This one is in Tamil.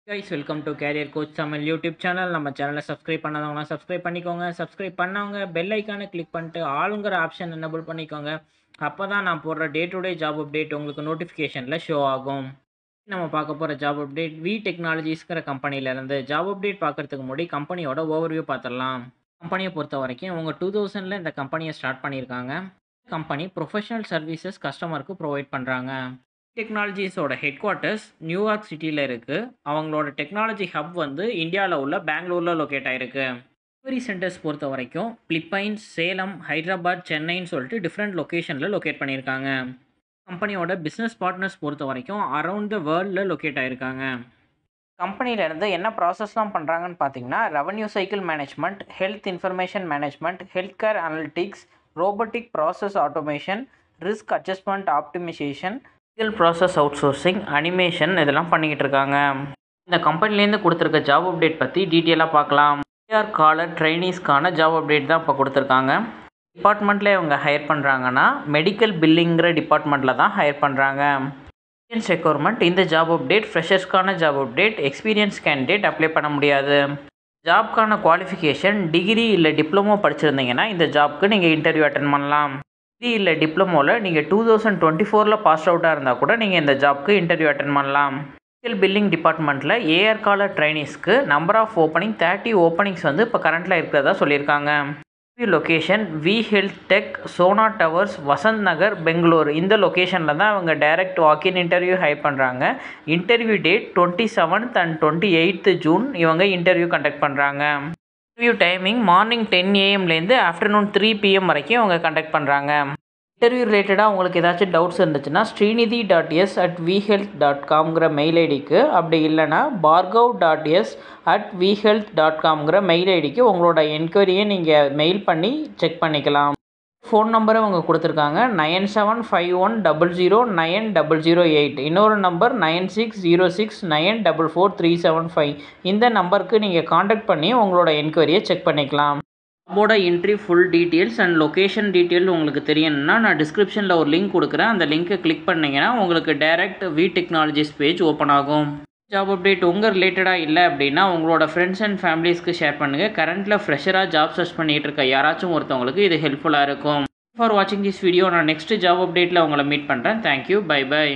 Guys welcome to carrier coach Tamil YouTube channel. நம்ம சேனலை சப்ஸ்கிரைப் பண்ணாதவங்க சப்ஸ்கிரைப் பண்ணிக்கோங்க. சப்ஸ்கிரைப் பண்ணவங்க பெல் ஐக்கானை கிளிக் பண்ணிட்டு ஆளுங்கிற ஆப்ஷன் எனேபிள் பண்ணிக்கோங்க. அப்போ தான் நான் போடுற day to day job update உங்களுக்கு நோட்டிஃபிகேஷனில் ஷோ ஆகும். நம்ம பார்க்க போகிற ஜாப் அப்டேட் வி டெக்னாலஜிஸ்கிற கம்பெனிலேருந்து. ஜாப் அப்டேட் பார்க்குறதுக்கு முன்னாடி கம்பெனியோட ஓவர்வியூ பார்த்துடலாம். கம்பெனியை பொறுத்த வரைக்கும் அவங்க 2000 இந்த கம்பெனியை ஸ்டார்ட் பண்ணியிருக்காங்க. கம்பெனி ப்ரொஃபஷனல் சர்வீசஸ் கஸ்டமருக்கு ப்ரொவைட் பண்ணுறாங்க. டெக்னாலஜிஸோட ஹெட் குவார்ட்டர்ஸ் நியூயார்க் சிட்டியில் இருக்குது. அவங்களோட டெக்னாலஜி ஹப் வந்து இந்தியாவில் உள்ள பெங்களூரில் லொக்கேட் ஆகிருக்கு. டெலிவரி சென்டர்ஸ் பொறுத்த வரைக்கும் பிலிப்பைன்ஸ், சேலம், ஹைதராபாத், சென்னைன்னு சொல்லிட்டு டிஃப்ரெண்ட் லொக்கேஷனில் லொக்கேட் பண்ணியிருக்காங்க. கம்பெனியோட பிஸ்னஸ் பார்ட்னர்ஸ் பொறுத்த வரைக்கும் அரவுண்ட் த வேர்ல்டில் லொக்கேட் ஆகிருக்காங்க. கம்பெனிலேருந்து என்ன ப்ராசஸ்லாம் பண்ணுறாங்கன்னு பார்த்தீங்கன்னா, revenue cycle management, health information management, health care analytics, robotic process automation, risk adjustment optimization, legal process outsourcing, animation இதெல்லாம் பண்ணிக்கிட்டு இருக்காங்க. இந்த கம்பெனிலேருந்து கொடுத்துருக்க ஜாப் அப்டேட் பற்றி டீட்டெயிலாக பார்க்கலாம். ஏஆர் காலர் ட்ரைனீஸ்க்கான ஜாப் அப்டேட் தான் இப்போ கொடுத்துருக்காங்க. டிபார்ட்மெண்ட்டில் இவங்க ஹையர் பண்ணுறாங்கன்னா மெடிக்கல் பில்லிங்கிற டிபார்ட்மெண்ட்டில் தான் ஹையர் பண்ணுறாங்க. Experience requirement. இந்த ஜாப் அப்டேட் ஃப்ரெஷர்ஸ்க்கான job update. Experience candidate apply பண்ண முடியாது. ஜாப்க்கான குவாலிஃபிகேஷன் டிகிரி இல்லை டிப்ளமோ படிச்சிருந்தீங்கன்னா இந்த ஜாப்க்கு நீங்கள் இன்டர்வியூ அட்டென்ட் பண்ணலாம். டிகிரி இல்லை டிப்ளமோவில் நீங்கள் 2024 பாஸ் அவுட்டாக இருந்தால் கூட நீங்கள் இந்த ஜாப்க்கு இன்டர்வியூ அட்டென்ட் பண்ணலாம். மெடிக்கல் பில்லிங் டிபார்ட்மெண்ட்டில் ஏஆர் காலர் ட்ரைனீஸ்க்கு நம்பர் ஆஃப் ஓப்பனிங் 30 ஓப்பனிங்ஸ் வந்து இப்போ கரண்ட்டில் இருக்கிறதா சொல்லியிருக்காங்க. Location V Health Tech, Sona Towers, Vasanth Nagar, Bangalore. இந்த லொக்கேஷனில் தான் அவங்க டைரக்ட் வாக்கின் இன்டர்வியூ ஹையர் பண்ணுறாங்க. Interview date 27th and 28th June இவங்க இன்டர்வியூ கண்டக்ட் பண்ணுறாங்க. Interview timing morning 10 AM afternoon 3 PM வரைக்கும் அவங்க கண்டக்ட் பண்ணுறாங்க. இன்டர்வியூ ரிலேட்டடாக உங்களுக்கு ஏதாச்சும் டவுட்ஸ் இருந்துச்சுன்னா srinidhi.s@vhealth.com மெயில் ஐடிக்கு, அப்படி இல்லைனா bhargav.s@vhealth.com மெயில் ஐடிக்கு உங்களோட என்கொயரியை நீங்கள் மெயில் பண்ணி செக் பண்ணிக்கலாம். ஃபோன் நம்பரை அவங்க கொடுத்துருக்காங்க 9751009008. இன்னொரு நம்பர் 9606944375. இந்த நம்பருக்கு நீங்கள் காண்டாக்ட் பண்ணி உங்களோட என்கொயரியை செக் பண்ணிக்கலாம். ஜாபோட entry full details and location detail உங்களுக்கு தெரியணும்னா நான் டிஸ்கிரிப்ஷனில் ஒரு லிங்க் கொடுக்குறேன். அந்த லிங்க்கை கிளிக் பண்ணிங்கன்னா உங்களுக்கு direct V Technologies page open ஆகும். ஜாப் அப்டேட் உங்கள் ரிலேட்டடாக இல்லை அப்படின்னா உங்களோட ஃப்ரெண்ட்ஸ் அண்ட் ஃபேமிலிஸ்க்கு ஷேர் பண்ணுங்கள். கரண்ட்டில் ஃப்ரெஷராக ஜாப் சர்ச் பண்ணிகிட்டு இருக்க யாராச்சும் ஒருத்தவங்களுக்கு இது ஹெல்ப்ஃபுல்லாக இருக்கும். ஃபார் வாட்சிங் திஸ் வீடியோ. நான் நெக்ஸ்ட் ஜாப் அப்டேட்டில் உங்களை மீட் பண்ணுறேன். தேங்க்யூ. Bye by.